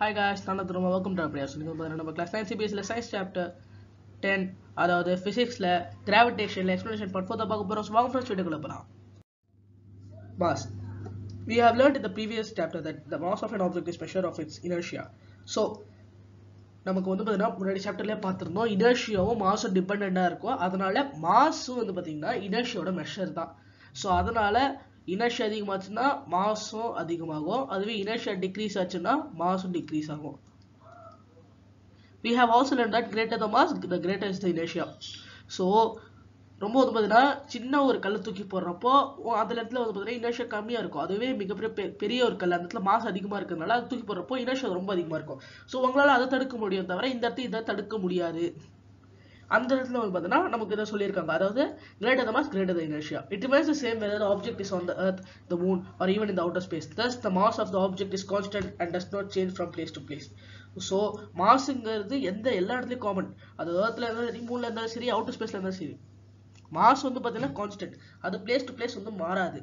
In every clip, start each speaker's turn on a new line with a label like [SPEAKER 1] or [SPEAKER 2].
[SPEAKER 1] Hi guys, Nanathrama, welcome to our class. நம்ம class 9 CBSல science chapter 10 அதாவது physicsல gravitationல explanation part 4 பார்க்க போறோம். வாங்க ஃப்ரெண்ட்ஸ் வீடியோக்குள்ள போலாம். Mass. We have learned in the previous chapter that the mass of an object is measure of its inertia. So நமக்கு பாத்தீங்கன்னா முன்னாடி சாப்டர்லயே பார்த்திருந்தோம் இனர்ஷியாவும் மாஸும் டிபெண்டண்டா இருக்கும். அதனால மாஸும் பாத்தீங்கன்னா இனர்ஷியோட மெஷர் தான். சோ அதனால inertia அதிகமாச்சுன்னா மாஸும் அதிகமாகும். அதுவே inertia decrease ஆச்சுன்னா மாஸும் decrease ஆகும். We have also learned that greater the mass, the greater is the inertia. So ரொம்ப பாத்தீங்கன்னா சின்ன ஒரு கல்லை தூக்கி போடுறப்போ அந்த இடத்துல பாத்தீங்கன்னா inertia கம்மியா இருக்கும். அதுவே மிகப்பெரிய பெரிய ஒரு கல் அந்த இடத்துல மாஸ் அதிகமா இருக்கிறதுனால அது தூக்கி போடுறப்போ inertia ரொம்ப அதிகமா இருக்கும். சோ உங்களால அதை தடுக்க முடியும் தவிர இந்த இடத்துல இதை தடுக்க முடியாது. அந்த இடத்துல பாத்தீங்கன்னா நமக்கு இத சொல்லிருக்காங்க. அதாவது greater the mass, greater the inertia. It remains the same whether the object is on the earth, the moon or even in the outer space. Thus the mass of the object is constant and does not change from place to place. So மாஸ்ங்கிறது எல்லா இடத்துலயும் common. அது earthல இருந்தாலும் சரி, மூன்ல இருந்தாலும் சரி, outer spaceல இருந்தாலும் சரி. Mass பாத்தீங்கன்னா கான்ஸ்டன்ட். அது place to place மாறாது.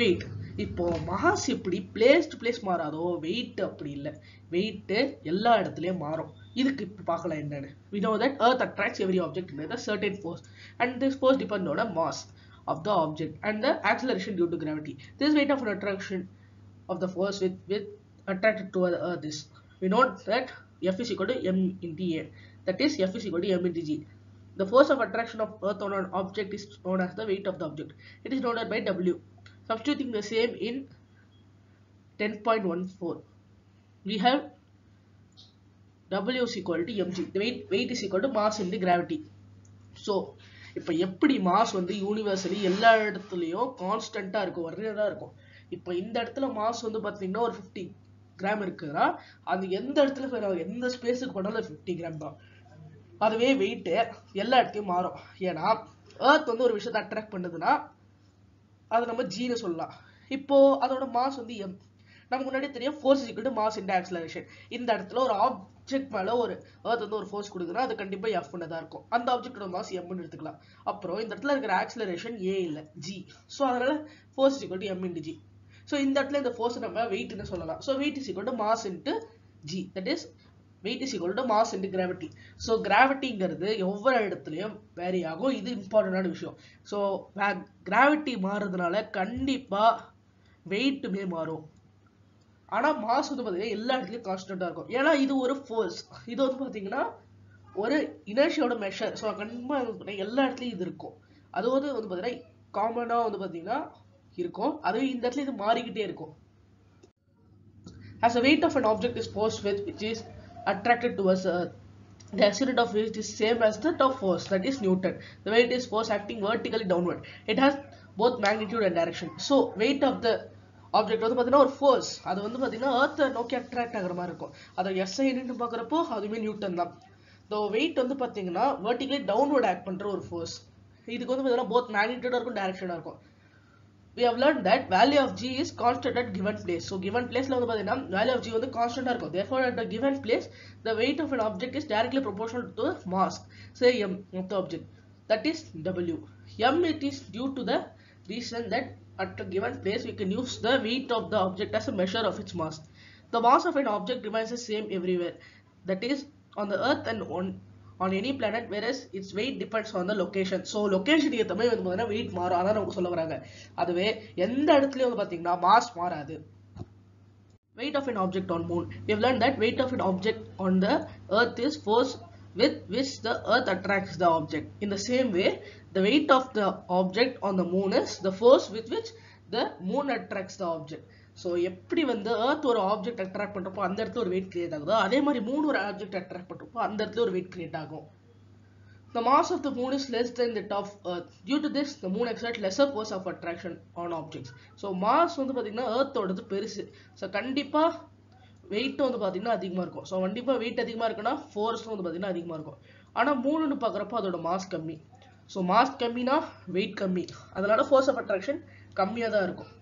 [SPEAKER 1] வெயிட். இப்போ மாஸ் எப்படி பிளேஸ் டு பிளேஸ் மாறாதோ வெயிட் அப்படி இல்ல. வெயிட் எல்லா இடத்துலயும் மாறும். இதுக்கு இப்ப பார்க்கலாம் என்னன்னு. We know that earth attracts every object with a certain force and this force depends on the mass of the object and the acceleration due to gravity. This rate of attraction of the force with attracted to the earth is, we know that F is equal to m into a. That is F is equal to m into g. The force of attraction of earth on an object is known as the weight of the object. It is denoted by W. Substituting the same in 10.14, we have W is equal to mg. The weight is equal to mass into gravity. So இப்போ எப்படி mass universally எல்லா இடத்துலயும் கான்ஸ்டன்ட்டா இருக்கும், ஒரேதா இருக்கும். இப்போ இந்த இடத்துல mass பாத்தீங்கன்னா ஒரு 50 கிராம் இருக்குன்னா அது எந்த இடத்துல எந்த ஸ்பேஸுக்கு போனாலும் 50 கிராம் தான். அதுவே வெயிட் எல்லா இடத்துலயும் மாறும். ஏன்னா எர்த் ஒரு விஷயத்தை அட்ராக்ட் பண்ணுதுன்னா அது நம்ம ஜீனு சொல்லலாம். இப்போ அதோட மாஸ் m. நமக்கு முன்னாடி தெரியும் force is equal to mass into acceleration. இந்த இடத்துல ஒரு ஆப்ஜெக்ட் மேல ஒரு எர்த் ஒரு ஃபோர்ஸ் கொடுக்குதுன்னா அது கண்டிப்பா f ன்னு தான் இருக்கும். அந்த ஆப்ஜெக்ட்டோட மாஸ் m ன்னு எடுத்துக்கலாம். அப்புறம் இந்த இடத்துல இருக்கிற ஆக்ஸலரேஷன் a இல்ல g. சோ அதனால force is equal to m into g. So இந்த இடத்துல இந்த ஃபோர்ஸ் நம்ம வெயிட் ன்னு சொல்லலாம். So weight is equal to mass into g. That is weight is equal to mass into gravity. So gravityங்கிறது ஒவ்வொரு இடத்துலயும் வேரி ஆகும். இது இம்பார்ட்டன்டான விஷயம். So gravity மாறதுனால கண்டிப்பா வெயிட்டுமே மாறும். ஆனா மாஸ் பாத்தீங்கன்னா எல்லா இடத்துலயும் கான்ஸ்டன்ட்டா இருக்கும். ஏன்னா இது ஒரு ஃபோர்ஸ். இது பாத்தீங்கன்னா ஒரு இனர்ஷியோட மெஷர். சோ கண்டிப்பா எல்லா இடத்துலயும் இது இருக்கும். அது பாத்தீங்கன்னா காமனா பாத்தீங்கன்னா இருக்கும். அதுவே இந்த இடத்துல இது மாறிக்கிட்டே இருக்கும். As the weight of an object is force with which is attracted towards earth, the accident of which is same as that of force, that is Newton. The weight is force acting vertically downward. It has both magnitude and direction. So weight of the object பாத்தீங்கன்னா ஒரு force. அது பாத்தீங்கன்னா earth நோக்கி attract ஆகுற மாதிரி இருக்கும். அத SI ன்னு பார்க்கறப்போ அதுமே நியூட்டன் தான். The weight பாத்தீங்கன்னா vertically downward act பண்ற ஒரு force. இதுக்கு பாத்தீங்கன்னா both magnitude இருக்கும் direction இருக்கும். We have learned that value of g is constant at given place. So given place la pathina value of g constant ah irukum. Therefore at a given place the weight of an object is directly proportional to the mass, say m of the object, that is w. M it is due to the reason that at a given place we can use the weight of the object as a measure of its mass. The mass of an object remains the same everywhere, that is on the earth and on any planet, whereas its weight depends on the location. So location ஏத்த மாதிரி பாத்தீங்கன்னா weight மாறும். அத நமக்கு சொல்ல வராங்க. அதுவே எந்த இடத்துலயும் பாத்தீங்கன்னா மாஸ் மாறாது. Weight of an object on moon. We have learned that weight of an object on the earth is force with which the earth attracts the object. In the same way, the weight of the object on the moon is the force with which the moon attracts the object. So எப்படி earth ஒரு object attract பண்றப்போ அந்த இடத்துல ஒரு weight create ஆகுதோ அதே மாதிரி Moon ஒரு ஆப்ஜெக்ட் அட்ராக்ட் பண்றப்போ அந்த இடத்துல ஒரு weight create ஆகும். The mass of the moon is less than that of earth. Due to this the moon exerts lesser force of attraction on objects. So mass பாத்தீங்கன்னா earth ஓடது பெருசு. So கண்டிப்பா weight பாத்தீங்கன்னா அதிகமா இருக்கும். So கண்டிப்பா weight அதிகமா இருக்குனா force பாத்தீங்கன்னா அதிகமா இருக்கும். ஆனா மூணுன்னு பார்க்கறப்போ அதோட mass கம்மி. So mass கம்மினா weight கம்மி. அதனால force of attraction கம்மியா தான் இருக்கும்.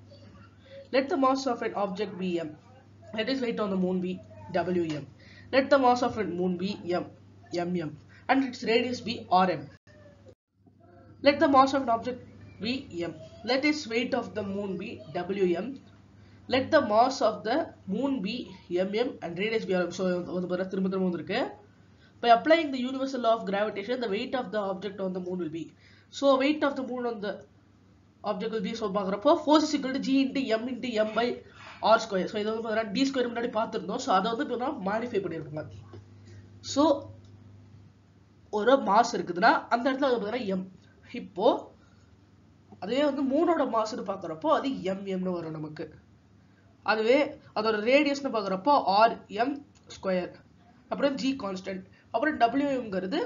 [SPEAKER 1] Let the mass of an object be m. Let its weight on the moon be wm. Let the mass of a moon be mm and its radius be rm. Let the mass of an object be m. Let its weight of the moon be wm. let the mass of the moon be mm and radius be rm. So வந்து பாருங்க திரும்ப திரும்ப வந்திருக்கு. By applying the universal law of gravitation, the weight of the object on the moon will be. So weight of the moon on the object will be, so பார்க்குறப்போ force is equal to g into m by r square. So இது வந்து பார்த்தீங்கன்னா d square முன்னாடி பார்த்துருந்தோம். So அதை வந்து இப்போ modify பண்ணியிருக்காங்க. ஸோ ஒரு மாஸ் இருக்குதுன்னா அந்த இடத்துல வந்து பார்த்தீங்கன்னா m. இப்போ அதுவே வந்து மூணோட மாஸ்ன்னு பார்க்குறப்போ அது mmன்னு வரும் நமக்கு. அதுவே அதோட ரேடியஸ்னு பார்க்குறப்போ rm ஸ்கொயர், அப்புறம் g கான்ஸ்டன்ட், அப்புறம் wங்கிறது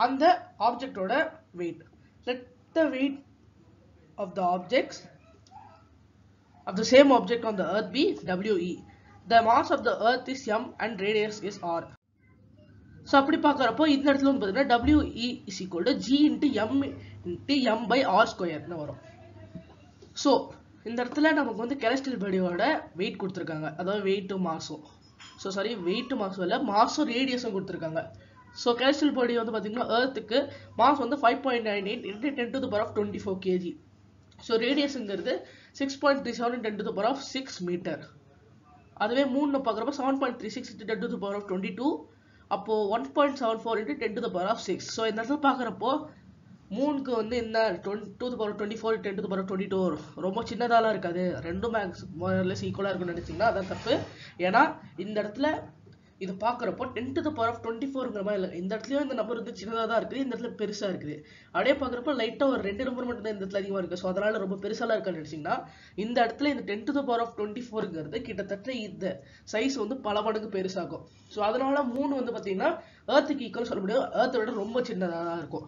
[SPEAKER 1] அந்த ஆப்ஜெக்டோட weight. Let the weight of the objects of the same object on the earth be we. The mass of the earth is m and radius is r. So அப்படி பார்க்கறப்போ இந்த இடத்துல வந்து பார்த்தீங்கன்னா we is equal to g into m by r square ன்னு வரும். So இந்த இடத்துல நமக்கு வந்து celestial bodyயோட வெயிட் கொடுத்துருக்காங்க, அதாவது வெயிட்டும் மாஸும். ஸோ சாரி, வெயிட்டும் மாஸும் இல்லை, மாஸும் ரேடியஸும் கொடுத்துருக்காங்க. ஸோ celestial body வந்து பார்த்தீங்கன்னா எர்த்துக்கு மாஸ் வந்து 5.98 into 10 to the power of 24 kg. So ரேடியஸுங்கிறது 6.37 into 10 to the power of 6 metre. அதுவே மூணு பார்க்குறப்ப 7.36 into 10 to the power of 22, அப்போ 1.74 into 10 to the power of 6. So இந்த இடத்துல பார்க்குறப்போ மூணுக்கு வந்து இந்த 10 to the power of 24 10 to the power of 22 ரொம்ப சின்னதாலாம் இருக்காது, ரெண்டும் மேக்ஸ் ஈக்குவலாக இருக்குன்னு நினைச்சிங்கன்னா அதான் தப்பு. ஏன்னா இந்த இடத்துல இது பார்க்குறப்போ 10 to the power of 24ங்கிற மாதிரி இல்லை, இந்த இடத்துலயும் இந்த நம்பர் வந்து சின்னதாக தான் இருக்குது, இந்த இடத்துல பெருசாக இருக்குது. அப்படியே பார்க்குறப்போ லைட்டாக ஒரு 2 நம்பர் மட்டும் தான் இந்த இடத்துல அதிகமாக இருக்குது. ஸோ அதனால ரொம்ப பெருசாலாம் இருக்கான்னு நினச்சிங்கன்னா இந்த இடத்துல இந்த 10 to the power of 24ங்கிறது கிட்டத்தட்ட இந்த சைஸ் வந்து பல மடங்கு பெருசாகும். ஸோ அதனால 3 வந்து பார்த்தீங்கன்னா ஏர்த்துக்கு ஈக்குவல் சொல்ல முடியாது, ஏர்த்தை விட ரொம்ப சின்னதாக தான் இருக்கும்.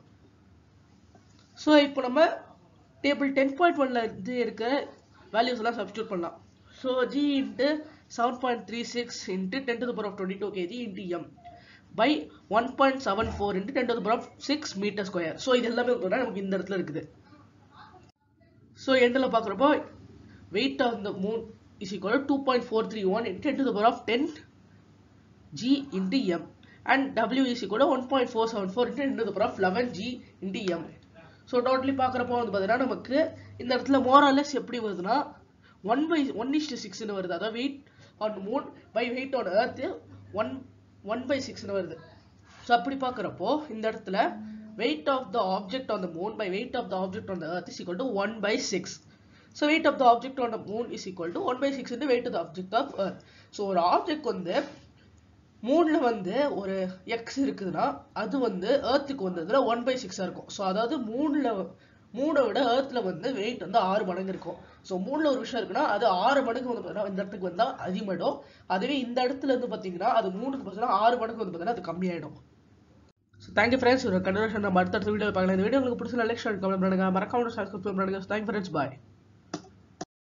[SPEAKER 1] ஸோ இப்போ நம்ம டேபிள் 10.1ல இருந்து இருக்கிற வேல்யூஸ் எல்லாம் சப்ஸ்டியூட் பண்ணலாம். So g into 7.36 into 10 to the power of 22 kg into m by 1.74 into 10 to the power of 6 meter square. So இது எல்லாமே நமக்கு இந்த இடத்துல இருக்குது. ஸோ எண்டில் பார்க்குறப்போ weight of the moon is equal to 2.431 into 10 to the power of 10 g into m and w is equal to 1.474 into 10 to the power of 11 g into m. So totally பார்க்குறப்போ வந்து பார்த்தீங்கன்னா நமக்கு இந்த இடத்துல மோரலஸ் எப்படி வருதுன்னா 1:6ன்னு வருது. அதாவது weight on moon by weight on earth 1/6ன்னு வருது. ஸோ அப்படி பார்க்குறப்போ இந்த இடத்துல weight of the object on the moon by weight of the object on the earth is equal to 1/6. So weight of the object on the moon is equal to 1/6 into weight of the object of earth. So ஒரு object வந்து மூணில் வந்து ஒரு X இருக்குதுன்னா அது வந்து ஏர்த்துக்கு வந்ததுல 1/6 இருக்கும். ஸோ அதாவது மூணை விட ஏர்த்தில் வந்து வெயிட் வந்து 6 மடங்கு இருக்கும். ஸோ மூணில் ஒரு விஷயம் இருக்குன்னா அது 6 மடங்கு வந்து பார்த்தீங்கன்னா இந்த இடத்துக்கு வந்தால் அதிகமாயிடும். அதுவே இந்த இடத்துல இருந்து பார்த்தீங்கன்னா அது 3க்கு பார்த்தீங்கன்னா 6 மடங்கு வந்து பார்த்தீங்கன்னா அது கம்மியாயிடும். So thank you friends. ஒரு கன்வர்ஷன் நம்ம அடுத்த வீடியோ பார்க்கலாம். இந்த வீடியோ உங்களுக்கு பிடிச்ச லைக் ஷேர் கமெண்ட் பண்ணுங்க, மறக்காம சப்ஸ்கிரைப் பண்ணுங்க. தேங்க்யூ ஃப்ரெண்ட்ஸ், பாய்.